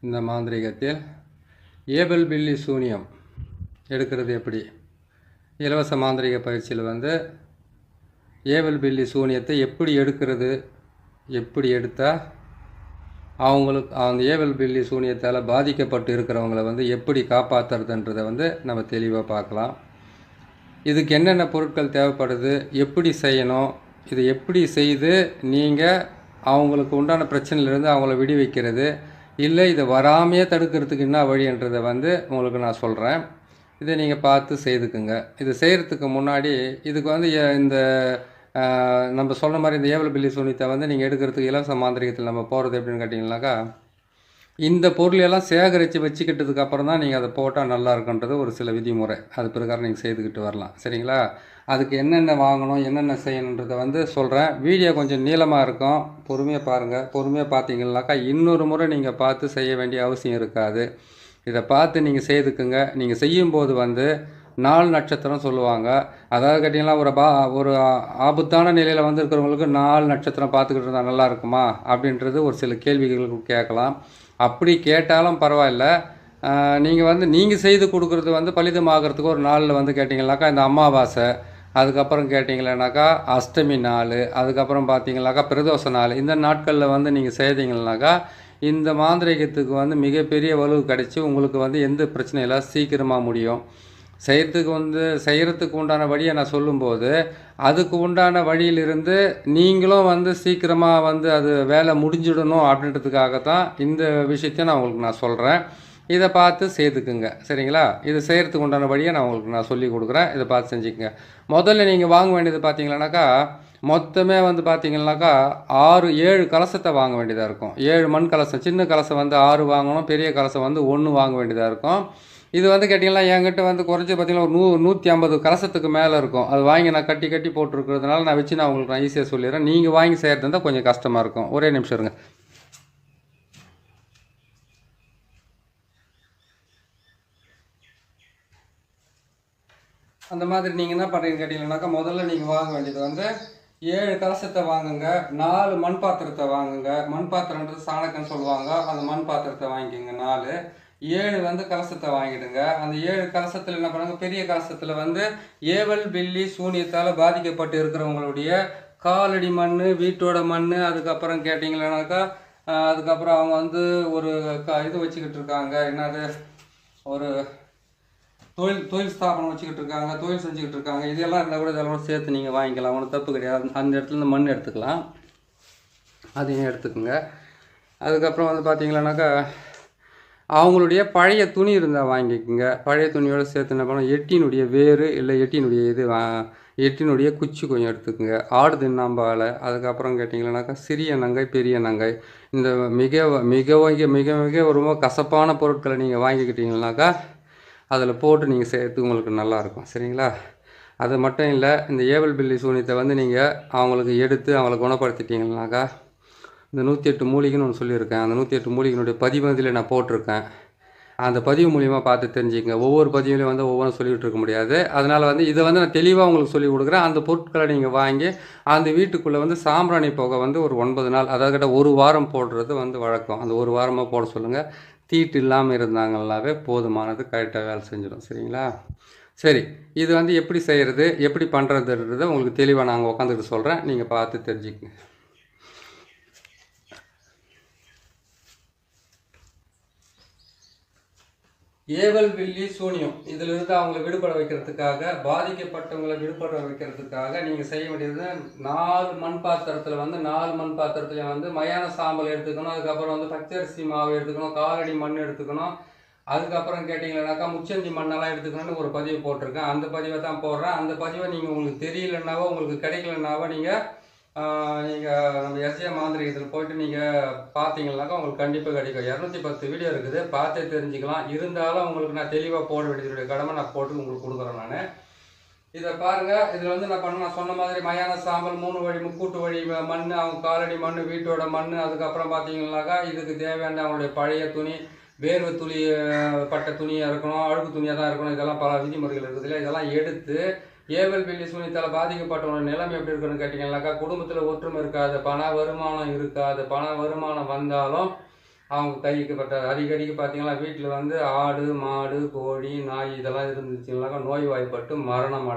இந்த மாந்திரீகத்தில் ஏபல் பில்லி சூனியம் எடுக்கிறது எப்படி? இலவச மாந்திரீக பயிற்சியில் வந்து ஏபல் பில்லி சூனியத்தை எப்படி எடுக்கிறது, எப்படி எடுத்தால் அவங்களுக்கு அந்த ஏபல் பில்லி சூனியத்தால் பாதிக்கப்பட்டு இருக்கிறவங்கள வந்து எப்படி காப்பாற்றுறதுன்றதை வந்து நம்ம தெளிவாக பார்க்கலாம். இதுக்கு என்னென்ன பொருட்கள் தேவைப்படுது, எப்படி செய்யணும், இதை எப்படி செய்து நீங்கள் அவங்களுக்கு உண்டான பிரச்சனையிலேருந்து அவங்கள விடுவிக்கிறது, இல்லை இதை வராமையே தடுக்கிறதுக்கு என்ன வழின்றதை வந்து உங்களுக்கு நான் சொல்கிறேன். இதை நீங்கள் பார்த்து செய்துக்குங்க. இது செய்கிறதுக்கு முன்னாடி இதுக்கு வந்து இந்த நம்ம சொன்ன மாதிரி இந்த ஏபல் பில்லி சூனியத்தை வந்து நீங்கள் எடுக்கிறதுக்கு இலவச மாந்திரிகத்தில் நம்ம போகிறது எப்படின்னு கேட்டிங்கனாக்கா, இந்த பொருளையெல்லாம் சேகரித்து வச்சுக்கிட்டதுக்கு அப்புறம் தான் நீங்கள் அதை போட்டால் நல்லா இருக்குன்றது ஒரு சில விதிமுறை. அது பிரகாரம் நீங்கள் செய்துக்கிட்டு வரலாம். சரிங்களா? அதுக்கு என்னென்ன வாங்கணும், என்னென்ன செய்யணுன்றதை வந்து சொல்கிறேன். வீடியோ கொஞ்சம் நீளமாக இருக்கும், பொறுமையாக பாருங்கள். பொறுமையாக பார்த்தீங்கன்னாக்கா இன்னொரு முறை நீங்கள் பார்த்து செய்ய வேண்டிய அவசியம் இருக்காது. இதை பார்த்து நீங்கள் செய்துக்குங்க. நீங்கள் செய்யும்போது வந்து 4 நட்சத்திரம் சொல்லுவாங்க. அதாவது கேட்டிங்கன்னா ஒரு ஆபத்தான நிலையில் வந்து இருக்கிறவங்களுக்கு 4 நட்சத்திரம் பார்த்துக்கிட்டு இருந்தால் நல்லா இருக்குமா அப்படின்றது ஒரு சில கேள்விகளுக்கு கேட்கலாம். அப்படி கேட்டாலும் பரவாயில்ல. நீங்கள் செய்து கொடுக்குறது வந்து பலிதமாகறதுக்கு ஒரு நாளில் வந்து கேட்டிங்கனாக்கா இந்த அமாவாசை, அதுக்கப்புறம் கேட்டிங்களேனாக்கா அஷ்டமி நாள், அதுக்கப்புறம் பார்த்தீங்கன்னாக்கா பிரதோஷ நாள், இந்த நாட்களில் வந்து நீங்கள் செய்தீங்கன்னாக்கா இந்த மாந்திரீகத்துக்கு வந்து மிகப்பெரிய வலு கிடச்சி உங்களுக்கு வந்து எந்த பிரச்சனையும் சீக்கிரமாக முடியும். செய்கிறதுக்கு உண்டான வழியை நான் சொல்லும்போது அதுக்கு உண்டான வழியிலிருந்து நீங்களும் வந்து சீக்கிரமாக வந்து அது வேலை முடிஞ்சிடணும் அப்படின்றதுக்காகத்தான் இந்த விஷயத்தை நான் உங்களுக்கு சொல்கிறேன். இதை பார்த்து செய்துக்குங்க. சரிங்களா? இது செய்கிறதுக்கு உண்டான வழியை நான் சொல்லி கொடுக்குறேன். இதை பார்த்து செஞ்சுக்கங்க. முதல்ல நீங்கள் வாங்க வேண்டியது பார்த்தீங்கன்னாக்கா மொத்தமே வந்து பார்த்தீங்கன்னாக்கா 7 கலசத்தை வாங்க வேண்டியதாக இருக்கும். 7 மண் கலசம். சின்ன கலசம் வந்து 6 வாங்கணும், பெரிய கலசம் வந்து 1 வாங்க வேண்டியதாக இருக்கும். இது வந்து கேட்டிங்கன்னா என்கிட்ட வந்து குறைஞ்சி பார்த்திங்கன்னா ஒரு 150 கலசத்துக்கு மேலே இருக்கும். அது வாங்கி நான் கட்டி போட்டிருக்கிறதுனால நான் வச்சு உங்களுக்கு ஈஸியாக சொல்லிடுறேன். நீங்கள் வாங்கி செய்கிறது இருந்தால் கொஞ்சம் கஷ்டமாக இருக்கும். ஒரே நிமிஷம் இருங்க. அந்த மாதிரி நீங்கள் என்ன பண்ணுறீங்கன்னு கேட்டிங்கன்னாக்கா முதல்ல நீங்கள் வாங்க வேண்டியது வந்து 7 கலசத்தை வாங்குங்க. 4 மண் பாத்திரத்தை வாங்குங்க. மண் பாத்திரன்றது சாணக்கன்னு சொல்லுவாங்க. அந்த மண் பாத்திரத்தை வாங்கிக்கோங்க. 4 7 வந்து கலசத்தை வாங்கிடுங்க. அந்த 7 கலசத்தில் என்ன பண்ணுங்க, பெரிய கலசத்தில் வந்து ஏவல் பில்லி சூனியத்தால் பாதிக்கப்பட்டு இருக்கிறவங்களுடைய காலடி மண், வீட்டோட மண், அதுக்கப்புறம் கேட்டிங்களேனாக்கா அதுக்கப்புறம் அவங்க வந்து ஒரு இது வச்சுக்கிட்டு இருக்காங்க, என்னது ஒரு தொழில் ஸ்தாபனம் வச்சுக்கிட்டு இருக்காங்க, தொழில் செஞ்சுக்கிட்டு இருக்காங்க, இதெல்லாம் இருந்தால் கூட இதெல்லாம் சேர்த்து நீங்கள் வாங்கிக்கலாம். ஒன்றும் தப்பு கிடையாது. அந்த இடத்துல மண் எடுத்துக்கலாம், அதையும் எடுத்துக்கோங்க. அதுக்கப்புறம் வந்து பார்த்தீங்கன்னாக்கா அவங்களுடைய பழைய துணி இருந்தால் வாங்கிக்கோங்க. பழைய துணியோடு சேர்த்து என்ன பண்ணணும், எட்டினுடைய வேறு இல்லை எட்டினுடைய குச்சி கொஞ்சம் எடுத்துக்கோங்க. ஆடு தின்னாம்பாலை, அதுக்கப்புறம் கேட்டிங்கன்னாக்கா சிறிய நங்கை, பெரிய நங்கை, இந்த மிக ரொம்ப கசப்பான பொருட்களை நீங்கள் வாங்கிக்கிட்டீங்கன்னாக்கா அதில் போட்டு நீங்கள் செய்யறதுக்கு உங்களுக்கு நல்லாயிருக்கும். சரிங்களா? அது மட்டும் இல்லை, இந்த ஏவல் பில்லி சூனியத்தை வந்து நீங்கள் அவங்களுக்கு எடுத்து அவங்கள குணப்படுத்திட்டீங்கன்னாக்கா இந்த 108 மூலிகைன்னு ஒன்று சொல்லியிருக்கேன். அந்த 108 மூலிகையினுடைய பதிவு இதில் நான் போட்டிருக்கேன். அந்த பதிவு மூலிமா பார்த்து தெரிஞ்சுக்கங்க. ஒவ்வொரு பதிவுலையும் வந்து ஒவ்வொன்றும் சொல்லிகிட்டு இருக்க முடியாது. அதனால் வந்து இதை வந்து நான் தெளிவாக உங்களுக்கு சொல்லி கொடுக்குறேன். அந்த பொருட்களை நீங்கள் வாங்கி அந்த வீட்டுக்குள்ளே வந்து சாம்பிராணி புகை வந்து ஒரு 9 நாள், அதாவது கிட்ட 1 வாரம் போடுறது வந்து வழக்கம். அந்த 1 வாரமாக போட சொல்லுங்கள். தீட்டு இல்லாமல் இருந்தாங்கன்னாவே போதுமானது, கரெக்டாக வேலை செஞ்சிடும். சரிங்களா? சரி, இது வந்து எப்படி செய்கிறது, எப்படி பண்ணுறதுன்றதை உங்களுக்கு தெளிவாக நாங்கள் உட்காந்துக்கிட்டு சொல்கிறேன். நீங்கள் பார்த்து தெரிஞ்சுக்கங்க. ஏவல் பில்லி சூனியம் இதிலிருந்து அவங்களை விடுபட வைக்கிறதுக்காக, பாதிக்கப்பட்டவங்களை விடுபட வைக்கிறதுக்காக நீங்கள் செய்ய வேண்டியது 4 மண் பாத்திரத்தில் வந்து 4 மண் பாத்திரத்துலையும் வந்து மயான சாம்பல் எடுத்துக்கணும். அதுக்கப்புறம் வந்து பச்சரிசி மாவு எடுத்துக்கணும், காலடி மண் எடுத்துக்கணும். அதுக்கப்புறம் கேட்டிங்கன்னாக்கா முச்சந்தி மண்ணெல்லாம் எடுத்துக்கணும்னு ஒரு பதிவு போட்டிருக்கேன். அந்த பதிவை தான் போடுறேன். அந்த பதிவை நீங்கள் உங்களுக்கு தெரியலன்னாவோ உங்களுக்கு கிடைக்கலன்னாவோ நீங்கள் நம்ம எஸ்ஏ மாந்திரிகத்தில் போய்ட்டு நீங்கள் பார்த்தீங்கன்னாக்கா உங்களுக்கு கண்டிப்பாக கிடைக்கும். 210 வீடியோ இருக்குது, பார்த்தே தெரிஞ்சுக்கலாம். இருந்தாலும் உங்களுக்கு நான் தெளிவாக போட வேண்டியதுடைய கடமை நான் போட்டு உங்களுக்கு கொடுக்குறேன். நான் இதை பாருங்கள். இதில் வந்து நான் சொன்ன மாதிரி மயான சாம்பல், 3 வழி முக்கூட்டு வழி மண், அவங்க காலடி மண், வீட்டோட மண், அதுக்கப்புறம் பார்த்தீங்கன்னாக்கா இதுக்கு தேவையான அவங்களுடைய பழைய துணி, வேர்வை துளி பட்ட துணியாக இருக்கணும், அழுக்கு துணியாக தான் இருக்கணும். இதெல்லாம் பல விதிமுறைகள் இருக்குதுல்ல. இதெல்லாம் எடுத்து ஏவல் பில்லி சூனியத்தால் பாதிக்கப்பட்டவங்க நிலைமை எப்படி இருக்குன்னு கேட்டிங்கன்னாக்கா குடும்பத்தில் ஒற்றுமை இருக்காது, பண வருமானம் இருக்காது. பண வருமானம் வந்தாலும் அவங்க கைக்கு பட்ட அடிக்கடிக்கு பார்த்தீங்கன்னா வீட்டில் வந்து ஆடு மாடு கோழி நாய் இதெல்லாம் இருந்துச்சுன்னாக்கா நோய்வாய்ப்பட்டு மரணம்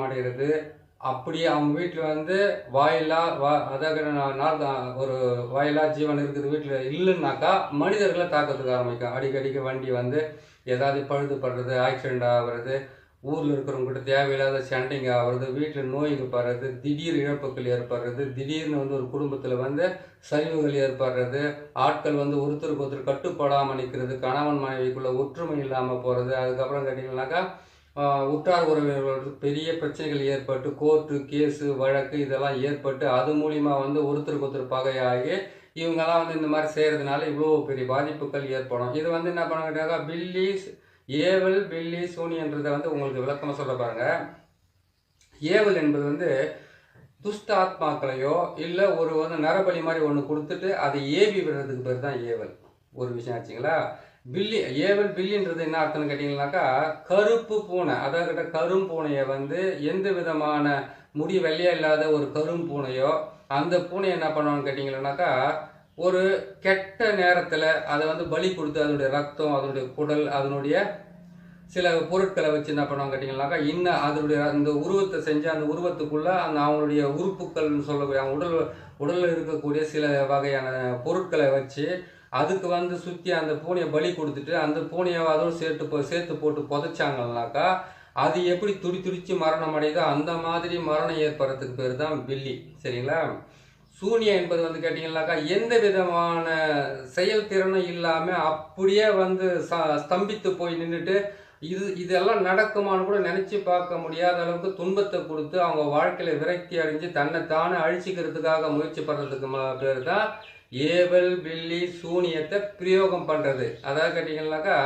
அடைகிறது. அப்படியே அவங்க வீட்டில் வந்து அதாவது ஒரு வாயிலா ஜீவன் இருக்குது வீட்டில் இல்லைன்னாக்கா மனிதர்களை தாக்கத்துக்கு ஆரம்பிக்கும். அடிக்கடிக்கு வண்டி வந்து ஏதாவது பழுதுபடுறது, ஆக்சிடெண்ட் ஆகிறது, ஊரில் இருக்கிறவங்ககிட்ட தேவையில்லாத சண்டைங்க ஆகிறது, வீட்டில் நோய்க்கு படுறது, திடீர் இழப்புகள் ஏற்படுறது, திடீர்னு வந்து ஒரு குடும்பத்தில் வந்து சரிவுகள் ஏற்படுறது, ஆட்கள் வந்து ஒருத்தருக்கு ஒருத்தர் கட்டுப்படாமல் நிற்கிறது, கணவன் மனைவிக்குள்ள ஒற்றுமை இல்லாமல் போகிறது. அதுக்கப்புறம் கேட்டிங்கன்னாக்கா உற்றார் உறவினர்களுக்கு பெரிய பிரச்சனைகள் ஏற்பட்டு கோர்ட்டு கேஸு வழக்கு இதெல்லாம் ஏற்பட்டு அது மூலிமா வந்து ஒருத்தருக்கு ஒருத்தர் பகையாகி இவங்கெல்லாம் வந்து இந்த மாதிரி செய்கிறதுனால இவ்வளோ பெரிய பாதிப்புகள் ஏற்படும். இது வந்து என்ன பண்ண ஏவல் பில்லி சூனியன்றதை வந்து உங்களுக்கு விளக்கமாக சொல்ல பாருங்க. ஏவல் என்பது வந்து துஷ்ட ஆத்மாக்களையோ இல்லை ஒரு வந்து நரபலி மாதிரி ஒன்று கொடுத்துட்டு அதை ஏவி விடுறதுக்கு பேர் தான் ஏவல். ஒரு விஷயம் ஆச்சுங்களா. பில்லின்றது என்ன அர்த்தம்னு கேட்டிங்கன்னாக்கா கருப்பு பூனை, அதாவது கரும் பூனையை வந்து எந்த விதமான முடி வெள்ளையா இல்லாத ஒரு கரும் பூனையோ அந்த பூனையை என்ன பண்ணுவான்னு கேட்டிங்கன்னாக்கா ஒரு கெட்ட நேரத்தில் அதை வந்து பலி கொடுத்து அதனுடைய ரத்தம், அதனுடைய குடல், அதனுடைய சில பொருட்களை வச்சு என்ன பண்ணுவாங்க கேட்டிங்கன்னாக்கா இன்னும் அதனுடைய அந்த உருவத்தை செஞ்சு அந்த உருவத்துக்குள்ளே அந்த அவங்களுடைய உறுப்புகள்னு சொல்லக்கூடிய அவங்க உடலில் இருக்கக்கூடிய சில வகையான பொருட்களை வச்சு அதுக்கு வந்து சுற்றி அந்த பூனையை பலி கொடுத்துட்டு அந்த பூனையை அதோடு சேர்த்து போட்டு புதைச்சாங்கன்னாக்கா அது எப்படி துடிச்சு மரணம் அடையுதோ அந்த மாதிரி மரணம் ஏற்படுறதுக்கு பேர் தான் பில்லி. சரிங்களா. சூனியம் என்பது வந்து கேட்டிங்கன்னாக்கா எந்த விதமான செயல்திறனும் இல்லாமல் அப்படியே வந்து ஸ்தம்பித்து போய் நின்றுட்டு இதெல்லாம் நடக்குமான்னு கூட நினச்சி பார்க்க முடியாத அளவுக்கு துன்பத்தை கொடுத்து அவங்க வாழ்க்கையில் விரக்தி அடைஞ்சு தன்னைத்தானே அழிச்சிக்கிறதுக்காக முயற்சி பண்ணுறதுக்கு பேர் தான் ஏவல் பில்லி சூனியத்தை பிரயோகம் பண்ணுறது. அதாவது கேட்டிங்கன்னாக்கா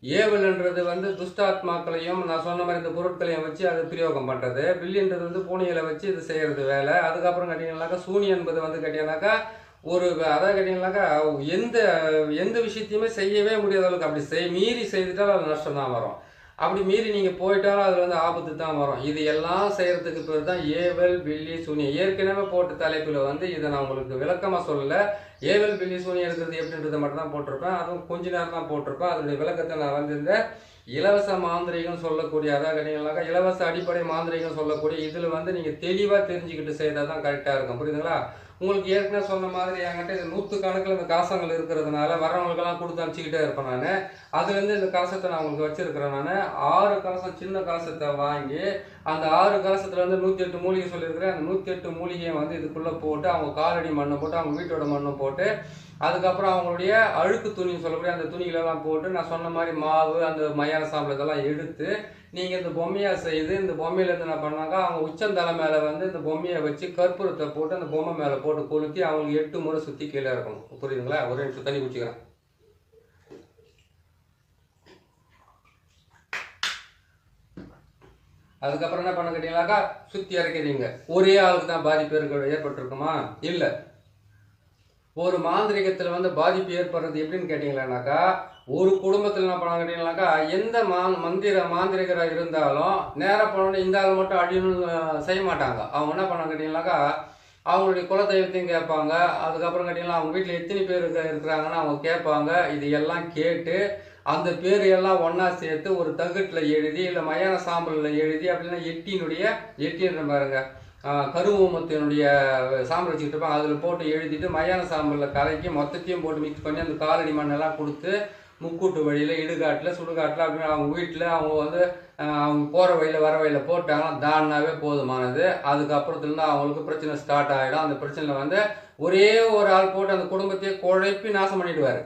ஏவல்ன்றது வந்து துஷ்டாத்மாக்களையும் நான் சொன்ன மாதிரி இந்த பொருட்களையும் வச்சு அது பிரயோகம் பண்ணுறது. பில்லின்றது வந்து பூனைகளை வச்சு இது செய்கிறது வேலை. அதுக்கப்புறம் கேட்டிங்கன்னாக்கா சூனியம் என்பது வந்து கேட்டிங்கன்னாக்கா அதாவது கேட்டிங்கன்னாக்கா எந்த விஷயத்தையுமே செய்யவே முடியாத அளவுக்கு அப்படி மீறி செய்துட்டாலும் அது நஷ்டம் தான் வரும். அப்படி மீறி நீங்கள் போயிட்டாலும் அதில் வந்து ஆபத்து தான் வரும். இது எல்லாம் செய்கிறதுக்கு பேர் தான் ஏவல் பில்லி சூனியம். ஏற்கனவே போட்ட தலைப்பில் வந்து இதை நான் உங்களுக்கு விளக்கமாக சொல்லலை. ஏவல் பில்லி சூனியம் இருக்கிறது எப்படின்றத மட்டும் தான் போட்டிருப்பேன். அதுவும் கொஞ்ச நேரம் தான் போட்டிருப்பேன். அதனுடைய விளக்கத்தை நான் வந்து இந்த இலவச மாந்திரிகம் சொல்லக்கூடிய அதாவது கேட்டிங்கன்னாக்கா இலவச அடிப்படை மாந்திரிகம் சொல்லக்கூடிய இதில் வந்து நீங்கள் தெளிவாக தெரிஞ்சுக்கிட்டு செய்தால் தான் கரெக்டாக இருக்கும். புரியுதுங்களா. உங்களுக்கு ஏற்கனவே சொன்ன மாதிரி என்கிட்ட இது 100 கணக்கில் இந்த காசங்கள் இருக்கிறதுனால வரவங்களுக்கெல்லாம் கொடுத்து அனுப்பிச்சிக்கிட்டே இருப்பேன் நான். அதுலேருந்து இந்த கலசத்தை நான் உங்களுக்கு வச்சிருக்கிறேன். நான் 6 கலசம் சின்ன கலசத்தை வாங்கி அந்த 6 கலசத்தில் வந்து 108 மூலிகை சொல்லியிருக்கிறேன். அந்த 108 மூலிகையை வந்து இதுக்குள்ளே போட்டு அவங்க காலடி மண்ணை போட்டு அவங்க வீட்டோட மண்ணை போட்டு அதுக்கப்புறம் அவங்களுடைய அழுக்கு துணின்னு சொல்லக்கூடிய அந்த துணிகளெல்லாம் போட்டு நான் சொன்ன மாதிரி மாவு அந்த மயான சாம்பல் இதெல்லாம் எடுத்து நீங்கள் இந்த பொம்மையாக செய்து இந்த பொம்மையிலேருந்து என்ன பண்ணாங்க அவங்க உச்சந்தலை மேலே வந்து இந்த பொம்மையை வச்சு கற்பூரத்தை போட்டு அந்த பொம்மை மேலே போட்டு கொளுத்தி அவங்களுக்கு 8 முறை சுற்றி கீழே இருக்கணும். புரியுதுங்களா. ஒரு நிமிஷம் தண்ணி குடிச்சுக்கிறேன். அதுக்கப்புறம் என்ன பண்ண கேட்டீங்கன்னாக்கா சுற்றி இறக்கிறீங்க. ஒரே ஆளுக்கு தான் பாதிப்பு ஏற்பட்டிருக்குமா? இல்லை. ஒரு மாந்திரிகத்தில் வந்து பாதிப்பு ஏற்படுறது எப்படின்னு கேட்டிங்களானாக்கா ஒரு குடும்பத்தில் என்ன பண்ண கேட்டிங்கனாக்கா எந்த மாந்திரிகராக இருந்தாலும் நேராக போனோன்னு இந்த ஆள் மட்டும் அழியணும்னு செய்ய மாட்டாங்க. அவங்க என்ன பண்ண கேட்டிங்கனாக்கா அவங்களுடைய குலதெய்வத்தையும் கேட்பாங்க. அதுக்கப்புறம் கேட்டிங்கன்னா அவங்க வீட்டில் எத்தனை பேர் இருக்கிறாங்கன்னு அவங்க கேட்பாங்க. இது எல்லாம் கேட்டு அந்த பேர் எல்லாம் ஒன்றா சேர்த்து ஒரு தகட்டில் எழுதி இல்லை மயான சாம்பலில் எழுதி அப்படின்னா எட்டின்ற பாருங்க கருவூமத்தினுடைய சாம்பல் வச்சுக்கிட்டு இருப்பாங்க. அதில் போட்டு எழுதிட்டு மயான சாம்பலில் கலக்கி மொத்தத்தையும் போட்டு மிக்ஸ் பண்ணி அந்த காலடி மண்ணெல்லாம் கொடுத்து முக்கூட்டு வழியில் இடுகாட்டில் சுடுகாட்டில் அப்படின்னு அவங்க வீட்டில் அவங்க வந்து அவங்க போகிற வழியில் வர வழியில் போட்டாங்கன்னா தானாவே போதுமானது. அதுக்கப்புறத்துலேருந்து அவங்களுக்கு பிரச்சனை ஸ்டார்ட் ஆகிடும். அந்த பிரச்சனையில் வந்து ஒரே ஒரு ஆள் போட்டு அந்த குடும்பத்தையே குழப்பி நாசம் பண்ணிடுவார்.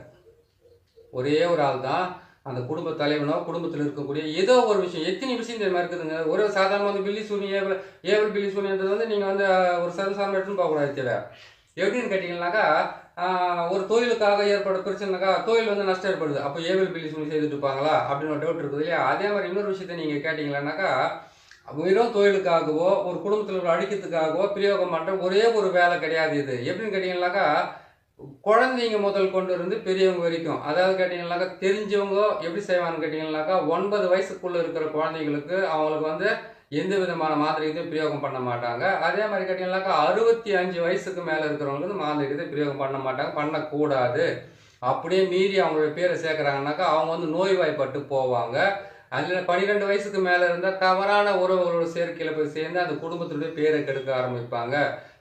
ஒரே ஒரு ஆள் தான் அந்த குடும்ப தலைவனோ குடும்பத்தில் இருக்கக்கூடிய ஏதோ ஒரு விஷயம் எத்தனை விஷயம் இந்த மாதிரி இருக்குதுங்க. ஒரு சாதாரண வந்து பில்லி சூனியம் ஏவல் பில்லி சூனியன்றது வந்து நீங்கள் வந்து ஒரு சர்வசாதாரண எடுத்துன்னு போகக்கூடாது. தேவை எப்படின்னு கேட்டிங்கன்னாக்கா ஒரு தொழிலுக்காக ஏற்பட பிரச்சனைனாக்கா தொழில் வந்து நஷ்டம் ஏற்படுது. அப்போ ஏவல் பில்லி சூனியம் செய்துட்டு இருப்பாங்களா அப்படின்னு ஒரு டவுட் இருக்குது இல்லையா. அதே மாதிரி இன்னொரு விஷயத்தை நீங்கள் கேட்டிங்களானாக்கா வெறும் தொழிலுக்காகவோ ஒரு குடும்பத்தில் அழிக்கிறதுக்காகவோ பிரயோகம் பண்ணுற ஒரே ஒரு வேலை கிடையாது இது. எப்படின்னு கேட்டிங்கன்னாக்கா குழந்தைங்க முதல் கொண்டு இருந்து பெரியவங்க வரைக்கும் அதாவது கேட்டிங்கன்னாக்கா தெரிஞ்சவங்க எப்படி செய்வாங்கன்னு கேட்டிங்கன்னாக்கா 9 வயசுக்குள்ளே இருக்கிற குழந்தைங்களுக்கு அவங்களுக்கு வந்து எந்த விதமான மாந்திரிகத்தையும் பிரயோகம் பண்ண மாட்டாங்க. அதே மாதிரி கேட்டீங்கன்னாக்கா 65 வயசுக்கு மேலே இருக்கிறவங்க வந்து மாந்திரிகத்தை பிரயோகம் பண்ண மாட்டாங்க, பண்ணக்கூடாது. அப்படியே மீறி அவங்களுடைய பேரை சேர்க்குறாங்கனாக்கா அவங்க வந்து நோய்வாய்ப்பட்டு போவாங்க. அதில் 12 வயசுக்கு மேலே இருந்தால் தவறான உறவுகளோட சேர்க்கையில் போய் சேர்ந்து அந்த குடும்பத்துடைய பேரை கெடுக்க ஆரம்பிப்பாங்க.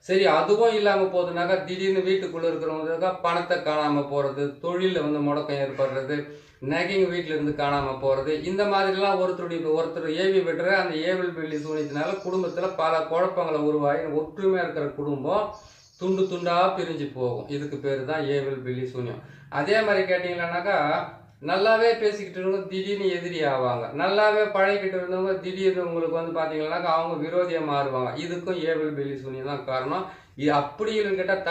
சரி, அதுவும் இல்லாமல் போகுதுனாக்கா திடீர்னு வீட்டுக்குள்ளே இருக்கிறவங்களுக்கா பணத்தை காணாமல் போகிறது, தொழிலில் வந்து முடக்கம் ஏற்படுறது, நகைங்க வீட்டில் இருந்து காணாமல் போகிறது, இந்த மாதிரிலாம் ஒருத்தர் ஏவி விடுற அந்த ஏவல் பில்லி சூனியத்தினால குடும்பத்தில் பல குழப்பங்களை உருவாகி ஒற்றுமையாக இருக்கிற குடும்பம் துண்டு துண்டாக பிரிஞ்சு போகும். இதுக்கு பேர் தான் ஏவல் பில்லி சூனியம். அதே மாதிரி கேட்டிங்கன்னாக்கா நல்லாவே பேசிக்கிட்டு இருந்தவங்க திடீர்னு எதிரி ஆவாங்க, நல்லாவே பழகிக்கிட்டு இருந்தவங்க திடீர்னு உங்களுக்கு வந்து பார்த்தீங்கன்னாக்கா அவங்க விரோதியாக மாறுவாங்க. இதுக்கும் ஏவல் பில்லி சூனியம் தான் காரணம். இது அப்படி இல்லைன்னு கேட்டால்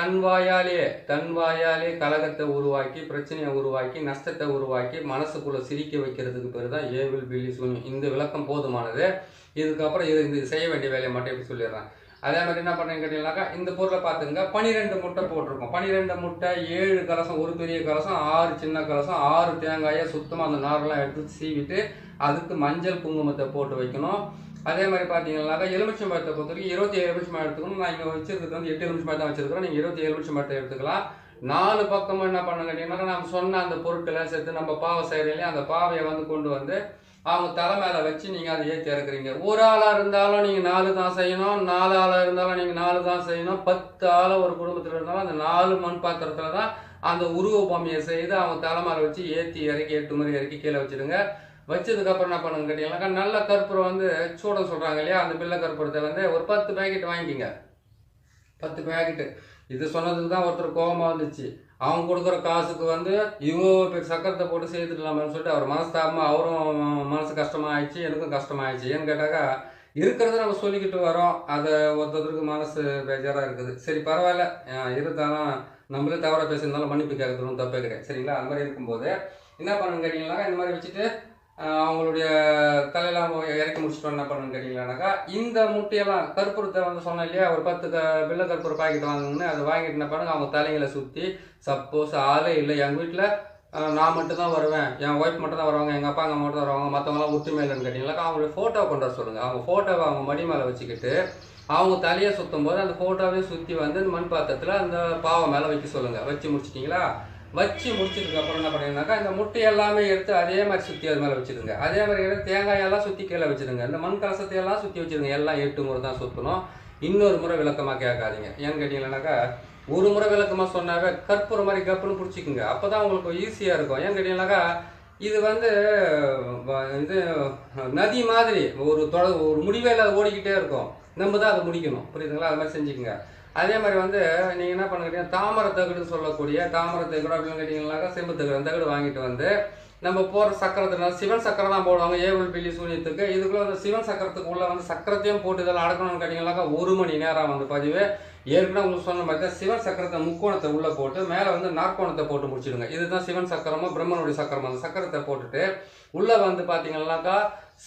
தன் வாயாலே கலகத்தை உருவாக்கி, பிரச்சனையை உருவாக்கி, நஷ்டத்தை உருவாக்கி, மனசுக்குள்ளே சிரிக்க வைக்கிறதுக்கு பேர் தான் ஏவல் பில்லி சூனியம். இந்த விளக்கம் போதுமானது. இதுக்கப்புறம் இது செய்ய வேண்டிய வேலையை மட்டும் எப்படி சொல்லிடுறேன். அதே மாதிரி என்ன பண்ணுறேன்னு கேட்டீங்கன்னாக்கா இந்த பொருளை பார்த்துங்க. 12 முட்டை போட்டிருக்கோம். 12 முட்டை, 7 கலசம், ஒரு பெரிய கலசம், 6 சின்ன கலசம், 6 தேங்காயை சுத்தமாக அந்த நாரெல்லாம் எடுத்து சீவிட்டு அதுக்கு மஞ்சள் குங்குமத்தை போட்டு வைக்கணும். அதே மாதிரி பார்த்தீங்கன்னாக்கா எலுமிச்சம்பழத்தை பொறுத்த வரைக்கும் 27 எலுமிச்சம்பழம் எடுத்துக்கணும். நான் இங்கே வச்சிருக்கிறது வந்து 8 எலுமிச்சம்பழம் தான் வச்சிருக்கிறோம். நீங்கள் 27 எலுமிச்சம்பழத்தை எடுத்துக்கலாம். 4 பக்கமும் என்ன பண்ண கேட்டீங்கன்னாக்கா நம்ம சொன்ன அந்த பொருட்களை சேர்த்து நம்ம பாவை செய்கிறீங்களே அந்த பாவையை வந்து கொண்டு வந்து அவங்க தலை மேலே வச்சு நீங்கள் அதை ஏற்றி இறக்குறீங்க. ஒரு ஆளாக இருந்தாலும் நீங்கள் 4 தான் செய்யணும், 4 ஆளாக இருந்தாலும் நீங்கள் 4 தான் செய்யணும், 10 ஆள் ஒரு குடும்பத்தில் இருந்தாலும் அந்த 4 மண் பாத்திரத்தில் தான் அந்த உருவ பொம்மையை செய்து அவங்க தலை மேலே வச்சு ஏற்றி இறக்கி 8 முறை இறக்கி கீழே வச்சுடுங்க. வச்சதுக்கப்புறம் என்ன பண்ணுங்க கேட்டீங்கன்னாக்கா நல்ல கற்பூரம் வந்து சூடம் சொல்கிறாங்க இல்லையா, அந்த பில்லை கற்பூரத்தை வந்து ஒரு 10 பேக்கெட் வாங்கிக்கிங்க. 10 பேக்கெட்டு. இது சொன்னதுக்கு தான் ஒருத்தர் கோபமாக வந்துச்சு. அவங்க கொடுக்குற காசுக்கு வந்து இவ்வளோ பேர் சக்கரத்தை போட்டு சேர்த்துக்கலாமான்னு சொல்லிட்டு அவர் மனஸ்தாபமாக அவரும் மனசு கஷ்டமாகிடுச்சு, எனக்கும் கஷ்டமாகிடுச்சு. ஏன்னு கேட்டாக்கா இருக்கிறத நம்ம சொல்லிக்கிட்டு வரோம், அதை ஒருத்தருக்கு மனசு பேஜாராக இருக்குது. சரி பரவாயில்ல, இருந்தாலும் நம்மளே தவறாக பேசுறதுனால மன்னிப்பு கேட்கறதும் தப்பே கிடையாது. சரிங்களா? அது மாதிரி இருக்கும்போது என்ன பண்ணுன்னு கேட்டிங்கன்னாக்கா இந்த மாதிரி வச்சுட்டு அவங்களுடைய தலையெல்லாம் இறக்கி முடிச்சுட்டு என்ன பண்ணுன்னு கேட்டிங்களானாக்கா இந்த முட்டையெல்லாம் கற்பூரத்தை வந்து சொன்னேன் இல்லையா, ஒரு 10 பில்லை கற்பூரம் பாக்கெட் வாங்கணுன்னு அதை வாங்கிட்டு என்ன பண்ணுங்க அவங்க தலைங்களை சுற்றி, சப்போஸ் ஆளே இல்லை எங்கள் வீட்டில் நான் மட்டும் தான் வருவேன், என் ஒய்ஃப் மட்டும் தான் வருவாங்க, எங்கள் அப்பா அம்மா மட்டும் தான் வருவாங்க, மற்றவங்களாம் ஒற்றுமை இல்லைன்னு கேட்டிங்கனாக்கா அவங்களுடைய ஃபோட்டோ கொண்டு வர சொல்லுங்கள். அவங்க ஃபோட்டோவை அவங்க மடி மேலே வச்சுக்கிட்டு அவங்க தலையை சுற்றும் போது அந்த ஃபோட்டோவே சுற்றி வந்து இந்த மண் பாத்திரத்தில் அந்த பாவை மேலே வைக்க சொல்லுங்கள். வச்சு முடிச்சிட்டிங்களா? வச்சு முடிச்சதுக்கப்புறம் என்ன பண்ணிங்கனாக்கா இந்த முட்டை எல்லாமே எடுத்து அதே மாதிரி சுற்றி அது மேலே வச்சுருங்க. அதே மாதிரி எடுத்து தேங்காயெல்லாம் சுற்றி கீழே வச்சுருங்க. இந்த மண் கலசத்தையெல்லாம் சுற்றி வச்சுருங்க. எல்லாம் 8 முறை தான் சுற்றணும். இன்னொரு முறை விளக்கமாக கேட்காதீங்க. ஏன்னு கேட்டிங்கன்னாக்கா ஒரு முறை விளக்கமாக சொன்னாவே கற்பூரம் மாதிரி கப்புன்னு பிடிச்சிக்குங்க. அப்போ தான் உங்களுக்கு ஈஸியாக இருக்கும். ஏன்னு கேட்டிங்கன்னாக்கா இது வந்து இது நதி மாதிரி ஒரு முடிவே இல்லாத ஓடிக்கிட்டே இருக்கும். நம்ம தான் அதை முடிக்கணும். புரியுதுங்களா? அது மாதிரி செஞ்சுக்கோங்க. அதே மாதிரி வந்து நீங்கள் என்ன பண்ணுறீங்க, தாமரை தகடுன்னு சொல்லக்கூடிய தாமரை தகடு அப்படின்னு கேட்டிங்கன்னாக்கா செம்பு தகடு, அந்த தகடு வாங்கிட்டு வந்து நம்ம போகிற சக்கரத்தில் சிவன் சக்கரம் தான் போடுவாங்க ஏவல் பில்லி சூனியத்துக்கு. இதுக்குள்ளே வந்து சிவன் சக்கரத்துக்கு உள்ளே வந்து சக்கரத்தையும் போட்டு இதெல்லாம் அடக்கணும்னு கேட்டிங்கன்னாக்கா 1 மணி நேரம் வந்து பதிவு. ஏற்கனவே உங்களுக்கு சொன்ன மாதிரி தான் சிவன் சக்கரத்தை முக்கோணத்தை உள்ளே போட்டு மேலே வந்து நாற்கோணத்தை போட்டு முடிச்சிடுங்க. இதுதான் சிவன் சக்கரமும் பிரம்மனுடைய சக்கரம். அந்த சக்கரத்தை போட்டுட்டு உள்ளே வந்து பார்த்தீங்கன்னாக்கா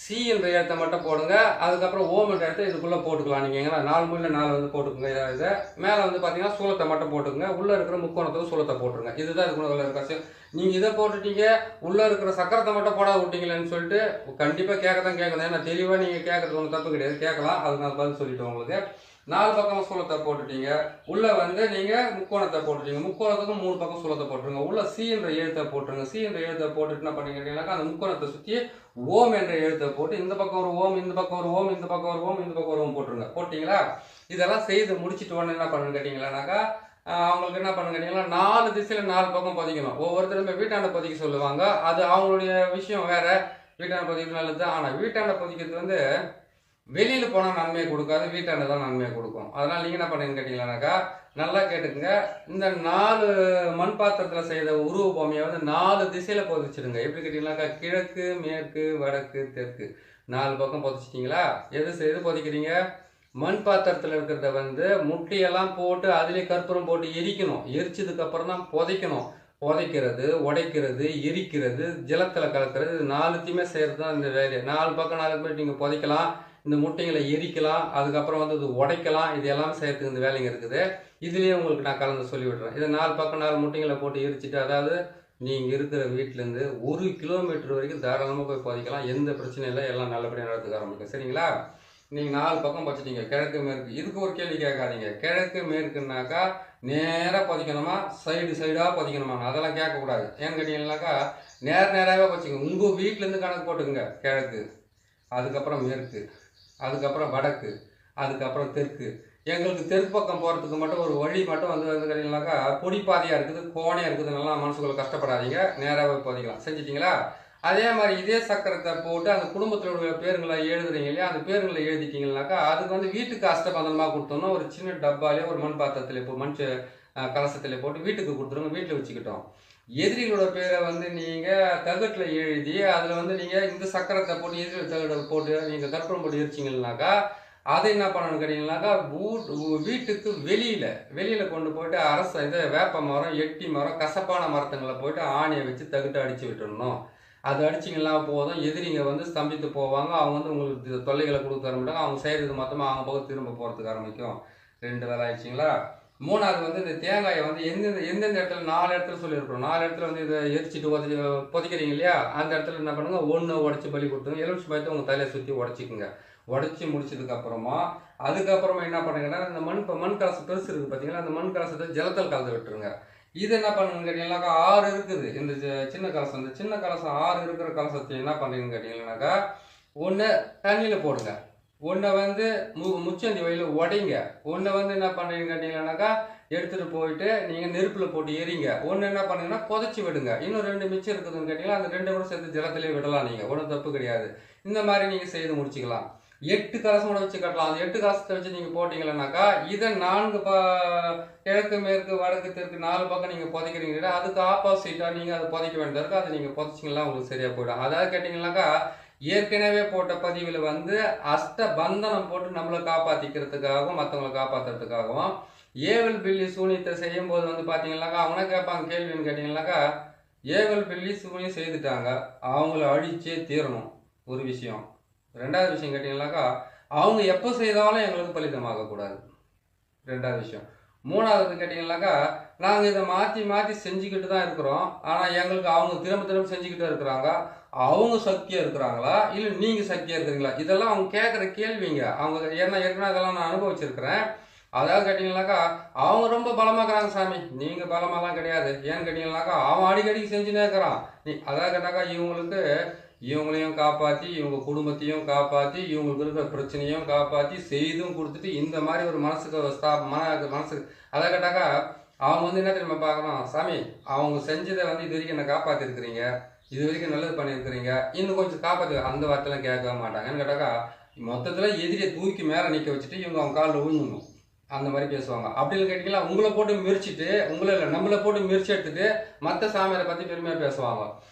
சி என்ற எழுத்தை மட்டும் போடுங்க. அதுக்கப்புறம் ஓம் என்ற எழுத்தை இதுக்குள்ளே போட்டுக்கலாம். நீங்கள் 4 மூலையில் 4 வந்து போட்டுக்கோங்க. இதை மேலே வந்து பார்த்தீங்கன்னா சூலத்தை மட்டும் போட்டுக்கோங்க. உள்ளே இருக்கிற முக்கோணத்துக்கு சூலத்தை போட்டுருங்க. இதுதான் இதுக்குள்ள இருக்காச்சு. நீங்கள் இதை போட்டுட்டீங்க, உள்ளே இருக்கிற சக்கரத்தை மட்டும் போட விட்டீங்களேன்னு சொல்லிட்டு கண்டிப்பாக கேட்க கேட்கணும். ஏன்னா தெளிவாக நீங்கள் கேட்கறது ஒன்றும் தப்பு கிடையாது, கேட்கலாம். அதுக்கு நான் பதில் சொல்லிவிட்டேன் உங்களுக்கு. 4 பக்கம் சூலத்தை போட்டுட்டீங்க. உள்ளே வந்து நீங்கள் முக்கோணத்தை போட்டுட்டீங்க. முக்கோணத்துக்கும் 3 பக்கம் சூலத்தை போட்டுருங்க. உள்ளே சி என்ற எழுத்தை போட்டுருங்க. சி என்ற எழுத்தை போட்டுட்டு என்ன பண்ணிக்கிறீங்கன்னாக்கா அந்த முக்கோணத்தை சுற்றி ஓம் என்ற எழுத்தை போட்டு இந்த பக்கம் ஒரு ஓம், இந்த பக்கம் ஒரு ஓம், இந்த பக்கம் ஒரு ஓம், இந்த பக்கம் ஒரு ஓம் போட்டுருங்க. போட்டிங்களா? இதெல்லாம் செய்து முடிச்சுட்டு உடனே என்ன பண்ணுன்னு கேட்டிங்களானாக்கா அவங்களுக்கு என்ன பண்ணுன்னு கேட்டிங்கன்னா 4 திசையில் 4 பக்கம் பதிக்கணும். ஒவ்வொருத்தருமே வீட்டாண்ட பதிக்க சொல்லுவாங்க. அது அவங்களுடைய விஷயம் வேறு. வீட்டாண்ட பதிக்கிறது நல்லது. ஆனால் வீட்டாண்ட பதிக்கிறது வந்து வெளியில் போனால் நன்மையை கொடுக்காது, வீட்டாண்ட தான் நன்மையை கொடுக்கும். அதனால் நீங்கள் என்ன பண்ணுங்கன்னு கேட்டிங்களானாக்கா நல்லா கேட்டுக்குங்க. இந்த 4 மண் பாத்திரத்தில் செய்த உருவ பொம்மையை வந்து 4 திசையில் பதிச்சிடுங்க. எப்படி கேட்டிங்கனாக்கா கிழக்கு, மேற்கு, வடக்கு, தெற்கு 4 பக்கம் பதிச்சிட்டிங்களா? எது பதிக்கிறீங்க? மண் பாத்திரத்தில் இருக்கிறத வந்து முட்டையெல்லாம் போட்டு அதுலேயே கற்பூரம் போட்டு எரிக்கணும். எரிச்சதுக்கப்புறம் தான் புதைக்கணும். புதைக்கிறது, உடைக்கிறது, எரிக்கிறது, ஜலத்தில் கலக்கிறது, இது 4த்தையுமே செய்கிறது தான் இந்த வேலையை. 4 பக்கம் 4 பேர் நீங்கள் புதைக்கலாம், இந்த முட்டைங்களை எரிக்கலாம், அதுக்கப்புறம் வந்து இது உடைக்கலாம். இது எல்லாம் செய்யறதுக்கு இந்த வேலைங்க இருக்குது. இதுலேயே உங்களுக்கு நான் கலந்து சொல்லி விடுறேன். இதை 4 பக்கம் 4 முட்டைங்களை போட்டு எரிச்சிட்டு, அதாவது நீங்கள் இருக்கிற வீட்டிலேருந்து 1 கிலோமீட்டர் வரைக்கும் தாராளமாக போய் புதைக்கலாம். எந்த பிரச்சனையும் இல்லை, எல்லாம் நல்லபடியாக நடத்துக்க ஆரம்பிக்கும். சரிங்களா? நீங்கள் 4 பக்கம் பதிச்சிட்டீங்க, கிழக்கு மேற்கு. இதுக்கு ஒரு கேள்வி கேட்காதீங்க. கிழக்கு மேற்குனாக்கா நேராக பதிக்கணுமா, சைடாக பதிக்கணுமாங்க, அதெல்லாம் கேட்கக்கூடாது. ஏன்னு கேட்டீங்கன்னாக்கா நேராகவே பதிச்சிக்கோங்க. உங்கள் வீட்டிலேருந்து கணக்கு போட்டுக்குங்க. கிழக்கு, அதுக்கப்புறம் மேற்கு, அதுக்கப்புறம் வடக்கு, அதுக்கப்புறம் தெற்கு. எங்களுக்கு தெற்கு பக்கம் போகிறதுக்கு மட்டும் ஒரு வழி மட்டும் வந்து கேட்டிங்கனாக்கா பொடிப்பாதையாக இருக்குது, கோணையாக இருக்குது. நல்லா மனசுக்குள்ள கஷ்டப்படாதீங்க, நேராகவே பதிக்கலாம். செஞ்சிட்டிங்களா? அதே மாதிரி இதே சக்கரத்தை போட்டு அந்த குடும்பத்தினுடைய பேருங்களை எழுதுறீங்க இல்லையா, அந்த பேருங்களை எழுதிட்டீங்கன்னாக்கா அதுக்கு வந்து வீட்டுக்கு அஷ்டபந்தனமாக கொடுத்தோம்னா ஒரு சின்ன டப்பாலே ஒரு மண் பாத்திரத்தில் இப்போ கலசத்தில் போட்டு வீட்டுக்கு கொடுத்துருங்க, வீட்டில் வச்சுக்கிட்டோம். எதிரிகளோட பேரை வந்து நீங்கள் தகட்டில் எழுதி அதில் வந்து நீங்கள் இந்த சக்கரத்தை போட்டு எதிரிகள் தகட்டை போட்டு நீங்கள் கற்பூரம் போட்டு எரிச்சிங்கன்னாக்கா அதை என்ன பண்ணணும்னு கேட்டிங்கனாக்கா வீட்டுக்கு வெளியில் கொண்டு போயிட்டு இதை வேப்ப மரம், எட்டி மரம், கசப்பான மரத்துங்களை போயிட்டு ஆணியை வச்சு தகுட்டை அடித்து விட்டுடணும். அது அடிச்சிங்கன்னா போதும், எதிரிங்க வந்து ஸ்தம்பித்து போவாங்க. அவங்க வந்து உங்களுக்கு தொல்லைகளை கொடுக்க ஆரம்பிட்டாங்க. அவங்க செய்கிறது மொத்தமாக அவங்க பக்கம் திரும்ப போகிறதுக்கு ஆரம்பிக்கும். 2 வேலை ஆயிடுச்சிங்களா? 3வது வந்து இந்த தேங்காயை வந்து எந்தெந்த இடத்துல 4 இடத்துல சொல்லியிருக்கிறோம். 4 இடத்துல வந்து இதை எரிச்சிட்டு புதைக்கிறீங்க இல்லையா, அந்த இடத்துல என்ன பண்ணுங்க, 1 உடச்சி பலி கொடுத்துங்க. எலுமிச்சை பழத்தை உங்கள் தலையை சுற்றி உடச்சிக்குங்க. உடச்சி முடிச்சதுக்கப்புறமா அதுக்கப்புறமா என்ன பண்ணுங்கன்னா இந்த மண் கலசம் பெருசு இருக்குது பார்த்தீங்களா, அந்த மண் கலசத்தை ஜலத்தில் கலந்து விட்டுருங்க. இது என்ன பண்ணுங்கன்னு கேட்டீங்கன்னாக்கா 6 இருக்குது இந்த சின்ன கலசம். இந்த சின்ன கலசம் 6 இருக்கிற கலசத்தை என்ன பண்ணுறீங்கன்னு கேட்டீங்கன்னாக்கா 1 தண்ணியில் போடுங்க, 1 வந்து முச்சந்தி வயலில் உடைங்க, 1 வந்து என்ன பண்ணுறீங்கன்னு கேட்டீங்கன்னாக்கா எடுத்துகிட்டு போயிட்டு நீங்கள் நெருப்பில் போட்டு எரிங்க, 1 என்ன பண்ணுங்கன்னா புதைச்சி விடுங்க. இன்னும் 2 மிச்சம் இருக்குதுன்னு கேட்டிங்கன்னா அந்த 2 கூட சேர்த்து ஜலத்திலே விடலாம். நீங்கள் ஒன்றும் தப்பு கிடையாது. இந்த மாதிரி நீங்கள் செய்து முடிச்சுக்கலாம். 8 கலசம் கூட வச்சு கட்டலாம். அந்த 8 கலசத்தை வச்சு நீங்கள் போட்டிங்கன்னாக்கா இதை 4 கிழக்கு மேற்கு வடக்கு தெற்கு 4 பக்கம் நீங்கள் புதைக்கிறீங்க. அதுக்கு ஆப்போசிட்டாக நீங்கள் அதை புதைக்க வேண்டியது இருக்குது. அதை நீங்கள் புதைச்சிங்கன்னா உங்களுக்கு சரியாக போயிடும். அதாவது கேட்டிங்கன்னாக்கா ஏற்கனவே போட்ட பதிவில் வந்து அஷ்டபந்தனம் போட்டு நம்மளை காப்பாற்றிக்கிறதுக்காகவும் மற்றவங்களை காப்பாற்றுறதுக்காகவும் ஏவல் பில்லி சூனியத்தை செய்யும்போது வந்து பார்த்தீங்கன்னாக்கா அவங்க கேட்பாங்க கேள்வின்னு கேட்டிங்கன்னாக்கா ஏவல் பில்லி சூனியம் செய்துட்டாங்க, அவங்கள அழிச்சே தீரணும் ஒரு விஷயம். 2வது விஷயம் கேட்டிங்கன்னாக்கா அவங்க எப்போ செய்தாலும் எங்களுக்கு பலிதமாகக்கூடாது, 2வது விஷயம். 3வது கேட்டிங்கன்னாக்கா நாங்கள் இதை மாற்றி செஞ்சுக்கிட்டு தான் இருக்கிறோம். ஆனால் எங்களுக்கு அவங்க திரும்ப செஞ்சுக்கிட்டு இருக்கிறாங்க. அவங்க சக்தியாக இருக்கிறாங்களா இல்லை நீங்கள் சக்தியாக இருக்கிறீங்களா, இதெல்லாம் அவங்க கேட்குற கேள்விங்க. அவங்க ஏற்கனவே அதெல்லாம் நான் அனுபவிச்சிருக்கிறேன். அதாவது கேட்டிங்கன்னாக்கா அவங்க ரொம்ப பலமாக்குறாங்க சாமி, நீங்கள் பலமாலாம் கிடையாது. ஏன்னு கேட்டிங்கன்னாக்கா அவன் அடிக்கடிக்கு செஞ்சுனே இருக்கிறான். அதாவது கேட்டாக்கா இவங்களையும் காப்பாற்றி இவங்க குடும்பத்தையும் காப்பாற்றி இவங்களுக்கு இருக்கிற பிரச்சனையும் காப்பாற்றி செய்தும் கொடுத்துட்டு இந்த மாதிரி ஒரு மனசுக்கு அதை கேட்டாக்கா அவங்க வந்து என்ன தெரியுமா பார்க்கணும், சாமி அவங்க செஞ்சதை வந்து இது வரைக்கும் என்ன காப்பாற்றிருக்கிறீங்க, இது வரைக்கும் நல்லது பண்ணியிருக்கிறீங்க, இன்னும் கொஞ்சம் காப்பாற்று, அந்த வார்த்தைலாம் கேட்க மாட்டாங்க. ஏன்னு கேட்டாக்கா மொத்தத்தில் எதிரியை தூக்கி மேலே நிற்க வச்சுட்டு இவங்க அவங்க காலில் விழுந்துடணும், அந்த மாதிரி பேசுவாங்க. அப்படின்னு கேட்டிங்கன்னா உங்களை போட்டு மிரிச்சிட்டு நம்மளை போட்டு மிரிச்சு எடுத்துட்டு மற்ற சாமியாரை பற்றி பெருமையாக பேசுவாங்க.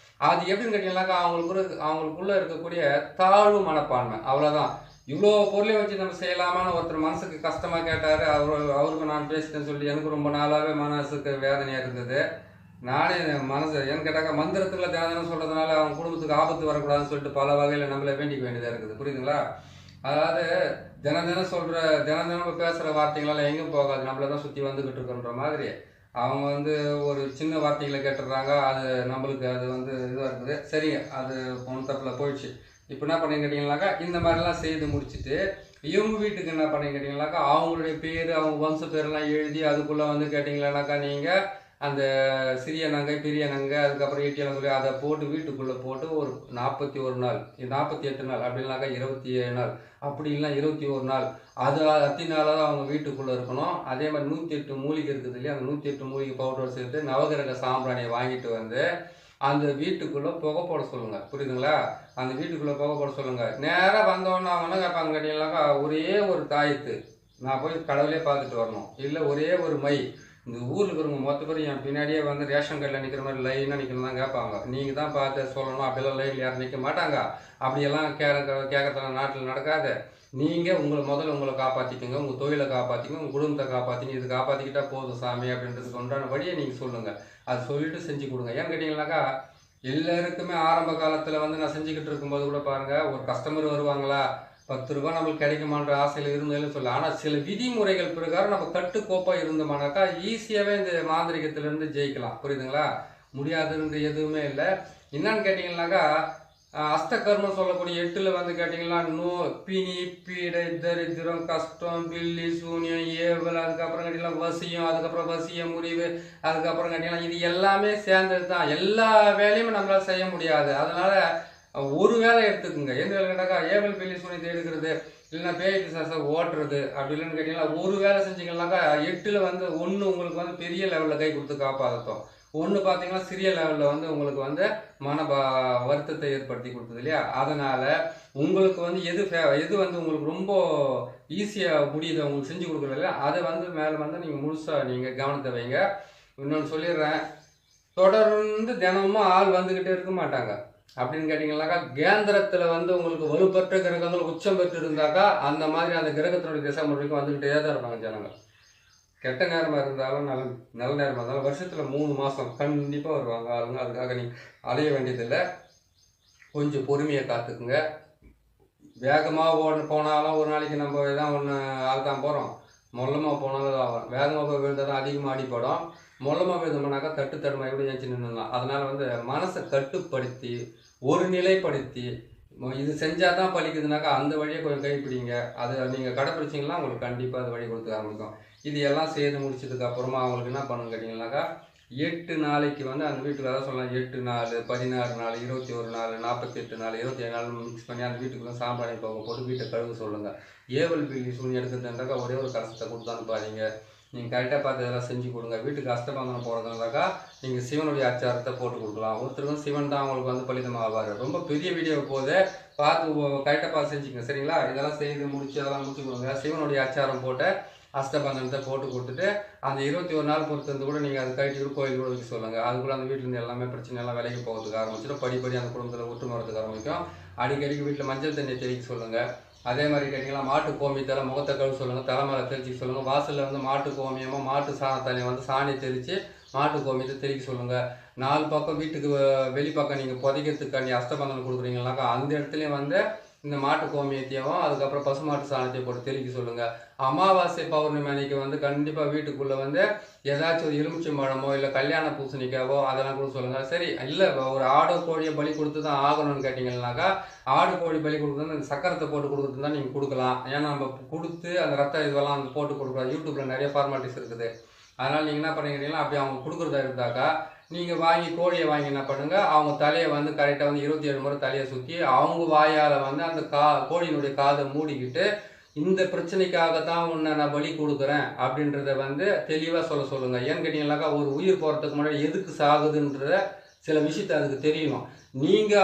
அது எப்படின்னு கேட்டிங்கன்னாக்கா அவங்களுக்குள்ளே இருக்கக்கூடிய தாழ்வு மனப்பான்மை, அவ்வளோதான். இவ்வளோ பொருளையும் வச்சு நம்ம செய்யலாமான்னு ஒருத்தர் மனசுக்கு கஷ்டமாக கேட்டார். அவருக்கு நான் பேசிட்டேன்னு சொல்லி எனக்கு ரொம்ப நாளாகவே மனசுக்கு வேதனையாக இருந்தது. நானே ஏன்னு கேட்டாக்கா மந்திரத்துக்குள்ள தினம் சொல்கிறதுனால அவங்க குடும்பத்துக்கு ஆபத்து வரக்கூடாதுன்னு சொல்லிட்டு பல வகையில் நம்மளை வேண்டிக்க வேண்டியதாக இருக்குது, புரியுதுங்களா? அதாவது தினம் பேசுகிற வார்த்தைகளால் எங்கேயும் போகாது, நம்மளை தான் சுற்றி வந்துக்கிட்டு இருக்குன்ற மாதிரி அவங்க வந்து ஒரு சின்ன வார்த்தைகளை கேட்டுடுறாங்க. அது நம்மளுக்கு அது வந்து இதுவாக இருக்குது. சரிங்க, அது ஒன்றும் தப்பில் போயிடுச்சு. இப்போ என்ன பண்ணி கேட்டிங்கனாக்கா இந்த மாதிரிலாம் செய்து முடிச்சுட்டு இவங்க வீட்டுக்கு என்ன பண்ணி கேட்டிங்கனாக்கா அவங்களுடைய பேர் அவங்க வம்ச பேரெல்லாம் எழுதி அதுக்குள்ளே வந்து கேட்டிங்களானாக்கா நீங்கள் அந்த சிறிய நங்கை பெரிய நங்கை அதுக்கப்புறம் ஈட்டியலங்குடி அதை போட்டு வீட்டுக்குள்ளே போட்டு ஒரு 41 நாள் 48 நாள் அப்படின்னாக்கா 27 நாள் அப்படி இல்லைனா 21 நாள் அது அத்தி நாளாக தான் அவங்க வீட்டுக்குள்ளே இருக்கணும். அதே மாதிரி 108 மூலிகை இருக்குது இல்லையா, அந்த 108 மூலிகை பவுடர் சேர்த்து நவகிரக சாம்பிராணியை வாங்கிட்டு வந்து அந்த வீட்டுக்குள்ளே புகை போட சொல்லுங்கள், புரியுதுங்களா? அந்த வீட்டுக்குள்ளே புகை போட சொல்லுங்கள். நேராக வந்தோன்னா அவங்க என்ன கேட்பாங்க கேட்டிங்கனாக்கா ஒரே ஒரு தாயத்து நான் போய் கடவுளே பார்த்துட்டு வரணும், இல்லை ஒரே ஒரு மை. இந்த ஊரில் இருக்கிறவங்க மொத்த பேர் என் பின்னாடியே வந்து ரேஷன் கார்டில் நிற்கிற மாதிரி லைனாக நிற்கணும் தான் கேட்பாங்க. நீங்கள் தான் பார்த்து சொல்லணும், அப்படிலாம் லைனில் யாரும் நிற்க மாட்டாங்க. அப்படியெல்லாம் கேட்கறதுலாம் நாட்டில் நடக்காது. நீங்கள் முதல்ல காப்பாற்றிக்கோங்க, உங்கள் தொழிலை காப்பாற்றிக்கோங்க, உங்கள் குடும்பத்தை காப்பாற்றிங்க. இது காப்பாற்றிக்கிட்டால் போதும் சாமி அப்படின்றதுக்கு உண்டான வழியை நீங்கள் சொல்லுங்கள். அது சொல்லிவிட்டு செஞ்சு கொடுங்க. ஏன்னு கேட்டிங்கனாக்கா எல்லாருக்குமே ஆரம்ப காலத்தில் வந்து நான் செஞ்சுக்கிட்டு இருக்கும்போது கூட பாருங்கள், ஒரு கஸ்டமர் வருவாங்களா 10 ரூபா நம்மளுக்கு கிடைக்குமான்ற ஆசையில் இருந்தாலும் சொல்லலாம். ஆனால் சில விதிமுறைகள் பிரகாரம் நம்ம கட்டுக்கோப்பாக இருந்தோம்னாக்கா ஈஸியாகவே இந்த மாந்திரிகத்திலேருந்து ஜெயிக்கலாம், புரியுதுங்களா? முடியாதுன்ற எதுவுமே இல்லை. என்னன்னு கேட்டிங்கனாக்கா அஷ்டகர்மம் சொல்லக்கூடிய 8ல் வந்து கேட்டிங்கன்னா பிணி பீடை தரித்திரம் கஷ்டம் பில்லி சூனியம் ஏவல், அதுக்கப்புறம் கேட்டிங்கன்னா வசியம், அதுக்கப்புறம் வசிய முறிவு, அதுக்கப்புறம் கேட்டிங்கன்னா இது எல்லாமே சேர்ந்தது தான். எல்லா வேலையும் நம்மளால் செய்ய முடியாது. அதனால ஒரு வேலை எடுத்துக்குங்க. எந்த வேலை கேட்டாக்கா ஏவல் பில்லி சூனியத்தை எடுக்கிறது, இல்லைன்னா பேய் பிசாசை ஓட்டுறது, அப்படி இல்லைன்னு கேட்டிங்கன்னா ஒரு வேலை செஞ்சீங்கன்னாக்கா 8ல் வந்து ஒன்று உங்களுக்கு வந்து பெரிய லெவலில் கை கொடுத்து காப்பாற்றும். ஒன்று பார்த்தீங்கன்னா சிறிய லெவலில் வந்து உங்களுக்கு வந்து வருத்தத்தை ஏற்படுத்தி கொடுத்தது இல்லையா. அதனால் உங்களுக்கு வந்து எது வந்து உங்களுக்கு ரொம்ப ஈஸியாக முடியுது உங்களுக்கு செஞ்சு கொடுக்குறது இல்லையா, அதை வந்து மேலே வந்து நீங்கள் முழுசாக நீங்கள் கவனத்தை வைங்க. இன்னொன்று சொல்லிடுறேன், தொடர்ந்து தினமும் ஆள் வந்துக்கிட்டே இருக்க மாட்டாங்க. அப்படின்னு கேட்டிங்கன்னாக்கா கேந்திரத்தில் வந்து உங்களுக்கு வலுப்பற்ற கிரகங்கள் உச்சம் பெற்று இருந்தாக்கா அந்த மாதிரி அந்த கிரகத்தினுடைய திசை முறைக்கு வந்துக்கிட்டே தான் இருப்பாங்க ஜனங்கள். கெட்ட நேரமாக இருந்தாலும் நல்ல நேரமாக இருந்தாலும் வருஷத்தில் 3 மாதம் கண்டிப்பாக வருவாங்க ஆளுங்க. அதுக்காக நீங்கள் அலைய வேண்டியதில்லை. கொஞ்சம் பொறுமையை காத்துக்குங்க. வேகமாக போனாலும் ஒரு நாளைக்கு நம்ம எதாவது ஒன்று ஆள் தான் போகிறோம். மொல்லமாக போனாலும் ஆகும். வேகமாக போய் விழுந்தால் தான் அதிகமாக அடிப்படும். மொல்லமாக விழுந்தோம்னாக்கா தடுமாறி கூட ஏஞ்சி நின்றுலாம். அதனால் வந்து மனசை கட்டுப்படுத்தி ஒரு நிலைப்படுத்தி இது செஞ்சால் தான் பழிக்குதுனாக்கா அந்த வழியை கொஞ்சம் கைப்பிடிங்க. அதை நீங்கள் கடைப்பிடிச்சிங்கன்னா உங்களுக்கு கண்டிப்பாக அது வழி கொடுக்க ஆரம்பிக்கும். இது எல்லாம் செய்து முடிச்சதுக்கு அப்புறமா அவங்களுக்கு என்ன பண்ணுங்க கேட்டிங்கன்னாக்கா 8 நாளைக்கு வந்து அந்த வீட்டுக்கு அதான் சொல்லலாம் 8 நாள் 16 நாள் 21 நாள் 48 நாள் 27 நாள் மிக்ஸ் பண்ணி அந்த வீட்டுக்குள்ளே சாம்பிராணி போட்டு வீட்டை கழுவு சொல்லுங்கள். ஏவல் பில்லி சூனி எடுக்கிறதுனாக்கா ஒரே ஒரு கஷ்டத்தை கொடுத்து அனுப்பாதீங்க. நீங்கள் கரெக்டாக பார்த்து இதெல்லாம் செஞ்சு கொடுங்க. வீட்டுக்கு அஷ்டபந்தனம் போகிறதுனாக்கா நீங்கள் சிவனுடைய ஆச்சாரத்தை போட்டு கொடுக்கலாம். ஒருத்தருக்கும் சிவன் தான் அவங்களுக்கு வந்து பலிதமாவார். ரொம்ப பெரிய வீடியோ போது பார்த்து கரெக்டாக பார்த்து செஞ்சுங்க சரிங்களா. இதெல்லாம் செய்து முடிச்சு அதெல்லாம் முடிச்சு கொடுங்க. சிவனுடைய ஆச்சாரம் போட்டு அஷ்டபந்தனத்தை போட்டு கொடுத்துட்டு அந்த 21 நாள் பொறுத்திருந்து கூட நீங்கள் அது கழிச்சு கோயில் கூட வைக்க சொல்லுங்கள். அதுக்குள்ள அந்த வீட்டிலேருந்து எல்லாமே பிரச்சனை எல்லாம் விலைக்கு போகிறதுக்கு ஆரம்பிச்சிடும். படிப்படி அந்த குடும்பத்தில் ஒற்றுமை வரதுக்கு ஆரம்பிக்கும். அடிக்கடிக்கு வீட்டில் மஞ்சள் தண்ணியை தெளிக்க சொல்லுங்கள். அதே மாதிரி கேட்டிங்கன்னா மாட்டு கோமியத்தில் முகத்தை கழுவு சொல்லுங்கள். தலைமையில தெளிச்சு சொல்லுங்கள். வாசலில் வந்து மாட்டு கோமியமோ மாட்டு சாணத்தண்ணியை வந்து சாணி தெளித்து மாட்டு கோமியத்தை தெளிக்க சொல்லுங்கள். 4 பக்கம் வீட்டுக்கு வெளிப்பக்கம் நீங்கள் புதைக்கிறதுக்காண்டி அஷ்டபந்தனம் கொடுக்குறீங்கன்னாக்கா அந்த இடத்துலையும் வந்து இந்த மாட்டு கோமியத்தையும் அதுக்கப்புறம் பசுமாட்டு சாணத்தையும் போட்டு தெளிக்க சொல்லுங்கள். அமாவாசை பௌர்ணமி அன்னைக்கு வந்து கண்டிப்பாக வீட்டுக்குள்ளே வந்து ஏதாச்சும் ஒரு எலுமிச்சை பழமோ இல்லை கல்யாண பூசணிக்காவோ அதெல்லாம் கூட சொல்லுங்கள். சரி இல்லை ஒரு ஆடு கோழியை பலி கொடுத்து தான் ஆகணும்னு கேட்டிங்கன்னாக்கா ஆடு கோழி பலி கொடுக்குறது அந்த சக்கரத்தை போட்டு கொடுக்குறது தான் நீங்கள் கொடுக்கலாம். ஏன்னா நம்ம கொடுத்து அந்த ரத்த இதெல்லாம் வந்து போட்டு கொடுக்கலாம். யூடியூப்பில் நிறைய ஃபார்மாலிட்டிஸ் இருக்குது. அதனால் நீங்கள் என்ன பண்ணிக்கிறீங்களா அப்படி அவங்க கொடுக்குறதா இருந்தாக்கா நீங்கள் வாங்கி கோழியை வாங்கி என்ன பண்ணுங்கள் அவங்க தலையை வந்து கரெக்டாக வந்து 27 முறை தலையை சுற்றி அவங்க வாயால் வந்து அந்த கோழியினுடைய காதை மூடிக்கிட்டு இந்த பிரச்சனைக்காக தான் உன்னை நான் பலி கொடுக்குறேன் அப்படின்றத வந்து தெளிவாக சொல்லுங்கள். ஏன்னு கேட்டிங்கன்னாக்கா ஒரு உயிர் போகிறதுக்கு முன்னாடி எதுக்கு சாகுதுன்ற சில விஷயத்தை அதுக்கு தெரியணும். நீங்கள்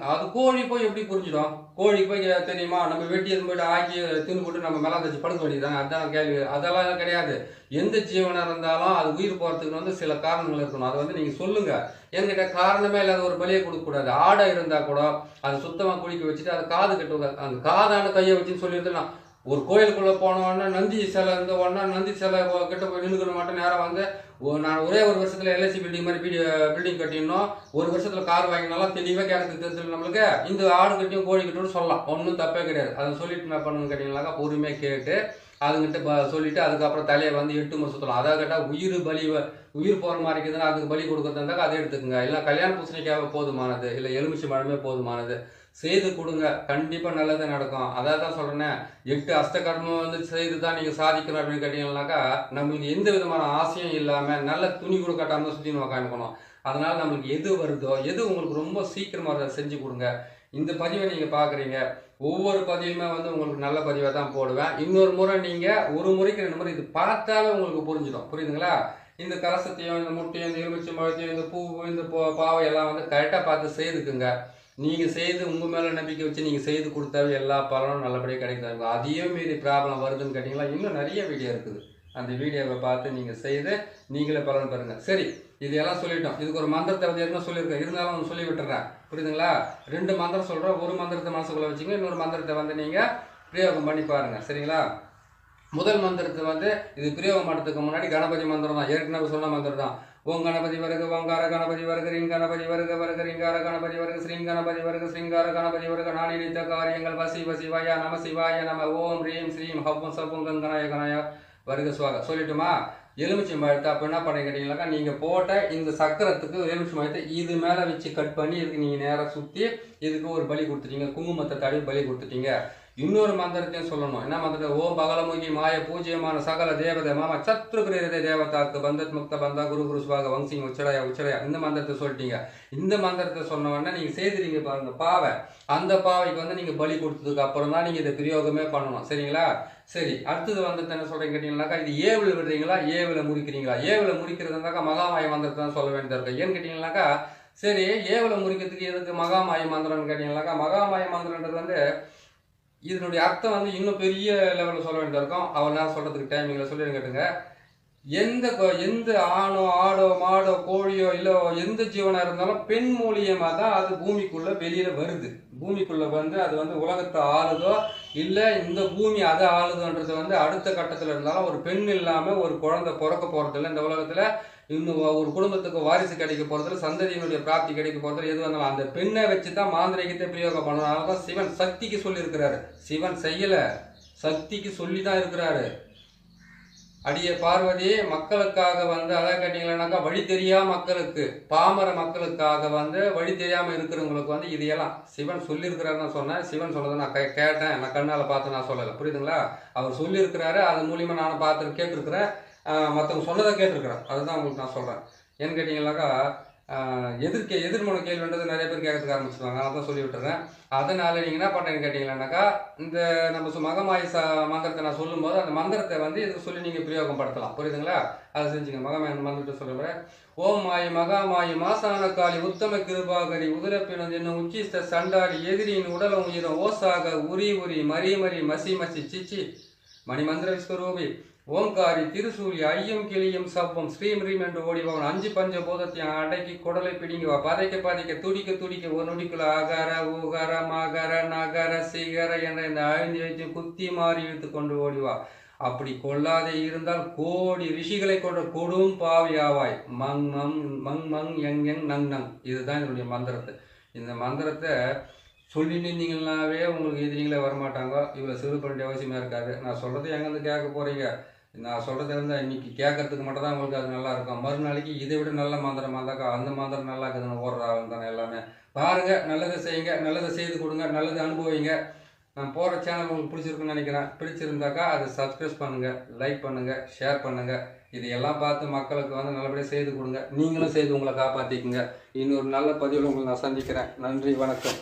அது கோழி போய் எப்படி புரிஞ்சிடும்? கோழி போய் தெரியுமா நம்ம வெட்டி எது போய்ட்டு ஆக்கி தின்னு போட்டு நம்ம மேலே தச்சு படுக்க வேண்டியதானே? அதுதான் கேள்வி. அதெல்லாம் கிடையாது. எந்த ஜீவனாக இருந்தாலும் அது உயிர் போகிறதுக்கு வந்து சில காரணங்கள் இருக்கணும். அதை வந்து நீங்கள் சொல்லுங்கள். ஏன்னு கேட்டால் காரணமே இல்லாத ஒரு பலியை கொடுக்கக்கூடாது. ஆடை இருந்தால் கூட அது சுத்தமாக குளிக்க வச்சுட்டு அது காது கட்டுவாங்க. அந்த காதான கையை வச்சுன்னு சொல்லிட்டு நான் ஒரு கோயிலுக்குள்ளே போனோன்னா நந்தி சிலை இருந்த உடனே நந்தி சிலை கிட்ட போய் நின்றுக்கிற மாட்டேன். நேரம் வந்து நான் ஒரே ஒரு வருஷத்தில் எல்ஐசி பில்டிங் மாதிரி பில்டிங் கட்டிடணும், ஒரு வருஷத்தில் கார் வாங்கினாலும் தெளிவாக கேட்கறதுக்கு தெரிஞ்சு நம்மளுக்கு இந்த ஆடு கட்டியும் கோழி கட்டியும் சொல்லலாம். ஒன்றும் தப்பே கிடையாது. அதை சொல்லிட்டு என்ன பண்ணுங்க கேட்டிங்கனாக்கா பொறுமையாக கேட்டு அதுங்கிட்ட சொல்லிவிட்டு அதுக்கப்புறம் தலையை வந்து 8 முறை சுற்றலாம். அதை கேட்டால் உயிர் போகிற மாதிரி இருக்குதுன்னா அதுக்கு பலி கொடுக்குறதா இருந்தால் அதை எடுத்துக்கோங்க. இல்லை கல்யாண பூசணிக்காக போதுமானது, இல்லை எலுமிச்சை மழமே போதுமானது செய்து கொடுங்க. கண்டிப்பாக நல்லது நடக்கும். அதான் தான் சொல்கிறேன்னே 8 அஷ்டகர்மம் வந்து செய்து தான் நீங்கள் சாதிக்கணும் அப்படின்னு கேட்டிங்கன்னாக்கா நம்மளுக்கு எந்த விதமான ஆசையும் இல்லாமல் நல்ல துணி கூட கட்டாமல் சுற்றி உக்காந்துக்கணும். அதனால் நம்மளுக்கு எது வருதோ எது உங்களுக்கு ரொம்ப சீக்கிரமாக அதை செஞ்சு கொடுங்க. இந்த பதிவை நீங்கள் பார்க்குறீங்க. ஒவ்வொரு பதிவுமே வந்து உங்களுக்கு நல்ல பதிவாக தான் போடுவேன். இன்னொரு முறை நீங்கள் ஒரு முறைக்கு 2 முறை இது பார்த்தாலே உங்களுக்கு புரிஞ்சிடும். புரியுதுங்களா? இந்த கலசத்தையும் இந்த முட்டையும் இந்த எலுமிச்சை பழத்தையும் இந்த பூ இந்த பாவை எல்லாம் வந்து கரெக்டாக பார்த்து செய்துக்குங்க. நீங்கள் செய்து உங்கள் மேலே நம்பிக்கை வச்சு நீங்கள் செய்து கொடுத்தாவே எல்லா பலனும் நல்லபடியாக கிடைக்கும். அதையும் மீறி ப்ராப்ளம் வருதுன்னு கேட்டிங்களா இன்னும் நிறைய வீடியோ இருக்குது. அந்த வீடியோவை பார்த்து நீங்கள் செய்து நீங்களே பலன் பெறுங்க. சரி, இதெல்லாம் சொல்லிட்டோம். இதுக்கு ஒரு மந்திரத்தை வந்து என்ன சொல்லியிருக்கேன், இருந்தாலும் சொல்லி விட்டுறேன். புரியுதுங்களா? 2 மந்திரம் சொல்கிறேன். ஒரு மந்திரத்தை மனசுக்குள்ளே வச்சுங்க, இன்னொரு மந்திரத்தை வந்து நீங்கள் பிரயோகம் பண்ணி பாருங்கள். சரிங்களா? முதல் மந்திரத்தை வந்து இது பிரயோகம் பண்ணுறதுக்கு முன்னாடி கணபதி மந்திரம் தான், ஏற்கனவே சொன்ன மந்திரம் தான். ஓம் கணபதி வருக ஓங்கார கணபதி வருக ரிங் கணபதி வருக வருக ரிங்கார கணபதி வருக ஸ்ரீங் கணபதி வருக ஸ்ரீங்கார கணபதி வருக நான் நினைத்த காரியங்கள் வசி சிவாய நம சிவாய நம ஓம் ரீம் ஸ்ரீம் ஹவ்வம் சப்பும் கங்கனாய கனாய வருக சுவாக. சொல்லிட்டுமா? எலுமிச்சை பழத்தை அப்போ என்ன பண்ணி கேட்டீங்கன்னாக்கா நீங்கள் போட்ட இந்த சக்கரத்துக்கு எலுமிச்சை பழத்தை இது மேலே வச்சு கட் பண்ணி இதுக்கு நீங்கள் நேராக சுற்றி இதுக்கு ஒரு பலி கொடுத்துட்டீங்க, குங்குமத்தை தடவி பலி கொடுத்துட்டீங்க. இன்னொரு மந்திரத்தையும் சொல்லணும். என்ன மந்திரம்? ஓம் பகலமுகி மாய பூஜ்யமான சகல தேவதை மாமா சத்ருகிரீரதே தேவதாக்கு பந்தத் முக்த பந்தா குரு குரு சுவாக வங்சிங் உச்சடையா உச்சடையா இந்த மந்திரத்தை சொல்லிட்டீங்க. இந்த மந்திரத்தை சொன்ன உடனே நீங்கள் செய்திருங்க பாருங்க பாவை. அந்த பாவைக்கு வந்து நீங்கள் பலி கொடுத்ததுக்கு அப்புறம் தான் நீங்கள் இதை பிரயோகமே பண்ணணும். சரிங்களா? சரி, அடுத்தது வந்துட்டு என்ன சொல்கிறீங்க கேட்டிங்கன்னாக்கா இது ஏவில் விடுறீங்களா, ஏவில் முடிக்கிறீங்களா? ஏவில் முடிக்கிறதுனாக்கா மகாமாய மந்திரத்தை தான் சொல்ல வேண்டியதாக இருக்குது. ஏன்னு கேட்டிங்கன்னாக்கா சரி, ஏவில் முறிக்கிறதுக்கு எதுக்கு மகாமாய மந்திரம்னு கேட்டிங்கன்னாக்கா மகாமாய மந்திரன்றது வந்து இதனுடைய அர்த்தம் வந்து இன்னும் பெரிய லெவலில் சொல்ல வேண்டியதாக இருக்கும். அவெல்லாம் சொல்கிறதுக்கு டைமிங்கில் சொல்லி கேட்டுங்க. எந்த ஆணோ ஆடோ மாடோ கோழியோ இல்லை எந்த ஜீவனாக இருந்தாலும் பெண் மூலியமாக தான் அது பூமிக்குள்ளே வெளியில் வருது. பூமிக்குள்ளே வந்து அது வந்து உலகத்தை ஆளுதோ இல்லை இந்த பூமி அதை ஆளுதோன்றது வந்து அடுத்த கட்டத்தில் இருந்தாலும் ஒரு பெண் இல்லாமல் ஒரு குழந்தை பிறக்க போகிறதில்ல இந்த உலகத்தில். இன்னும் ஒரு குடும்பத்துக்கு வாரிசு கிடைக்க போகிறதுல சந்ததியினுடைய பிராப்தி கிடைக்க போகிறதுல எது வந்தாலும் அந்த பெண்ணை வச்சு தான் மாந்திரிகத்தை பிரயோகம் பண்ணணும். அதனால தான் சிவன் சக்திக்கு சொல்லியிருக்கிறாரு. சிவன் செய்யலை, சக்திக்கு சொல்லி தான் இருக்கிறாரு. அடியே பார்வதி மக்களுக்காக வந்து அதை கேட்டீங்கன்னாக்கா வழி தெரியா மக்களுக்கு பாமர மக்களுக்காக வந்து வழி தெரியாமல் இருக்கிறவங்களுக்கு வந்து இதையெல்லாம் சிவன் சொல்லியிருக்கிறாருன்னு நான் சொன்னேன். சிவன் சொன்னதை நான் கேட்டேன், நான் கண்ணால் பார்த்து நான் சொல்லலை. புரியுதுங்களா? அவர் சொல்லியிருக்கிறாரு, அது மூலியமாக நானும் பார்த்து கேட்டிருக்கிறேன், மற்றவங்க சொன்னதை கேட்டிருக்கிறேன். அதுதான் உங்களுக்கு நான் சொல்கிறேன். ஏன்னு கேட்டிங்கன்னாக்கா எதிர்மன கேள்வின்றது நிறைய பேர் கேட்கறதுக்கு ஆரம்பிச்சுருவாங்க. நான் தான் சொல்லி விட்டுறேன். அதனால் நீங்கள் என்ன பண்ணுறேன்னு கேட்டிங்கன்னாக்கா இந்த நம்ம மகமாய மந்திரத்தை நான் சொல்லும்போது அந்த மந்திரத்தை வந்து இதுக்கு சொல்லி நீங்கள் பிரயோகம் படுத்தலாம். புரியுதுங்களா? அதை செஞ்சுங்க. மகமாய மந்திரத்தை சொல்லுறேன். ஓம் மாயி மகாமாயி மாசான காளி உத்தம கிருபாகரி உதிரப்பினது என்னும் உச்சிஷ்ட சண்டாடி எதிரியின் உடலும் உயிரும் ஓசாக உரி உரி மரி மரி மசி மசி சிச்சி மணிமந்திர விஸ்வரூபி ஓம்காரி திருசூலி ஐயம் கிளியும் சப்பம் ஸ்ரீம் ரீம் என்று ஓடிபவன் 5 பஞ்ச போதத்தையும் அடக்கி குடலை பிடிங்குவா பதைக்க துடிக்க ஒரு நொடிக்குள்ள அகர உகர மகர நகர சிகர என்ற இந்த 5 வச்சு குத்தி மாறி இழுத்து கொண்டு ஓடிவா. அப்படி கொள்ளாதே இருந்தால் கோடி ரிஷிகளை கொண்ட கொடும் பாவியாவாய். மங் மங் மங் மங் எங் எங் நங் நங். இதுதான் என்னுடைய மந்திரத்தை. இந்த மந்திரத்தை சொல்லிட்டு இருந்தீங்கன்னாவே உங்களுக்கு எதிரிங்களே வரமாட்டாங்க. இவ்வளோ சிறு பண்ண அவசியமாக இருக்காது. நான் சொல்கிறது எங்கேருந்து கேட்க போகிறீங்க? நான் சொல்கிறது இருந்தால் இன்றைக்கி கேட்கறதுக்கு மட்டும் தான் உங்களுக்கு அது நல்லா இருக்கும். மறுநாளைக்கு இதை விட நல்ல மந்திரம் வந்தாக்கா அந்த மந்திரம் நல்லா இருக்குதுன்னு ஓடுறாங்க தானே எல்லாமே. பாருங்கள், நல்லதை செய்யுங்க, நல்லதை செய்து கொடுங்க, நல்லதை அனுபவிங்க. நான் போகிற சேனல் உங்களுக்கு பிடிச்சிருக்குன்னு நினைக்கிறேன். பிடிச்சிருந்தாக்கா அதை சப்ஸ்கிரைப் பண்ணுங்கள், லைக் பண்ணுங்கள், ஷேர் பண்ணுங்கள். இதையெல்லாம் பார்த்து மக்களுக்கு வந்து நல்லபடியாக செய்து கொடுங்க. நீங்களும் செய்து உங்களை காப்பாற்றிக்குங்க. இன்னொரு நல்ல பதிவில் உங்களை நான் சந்திக்கிறேன். நன்றி, வணக்கம்.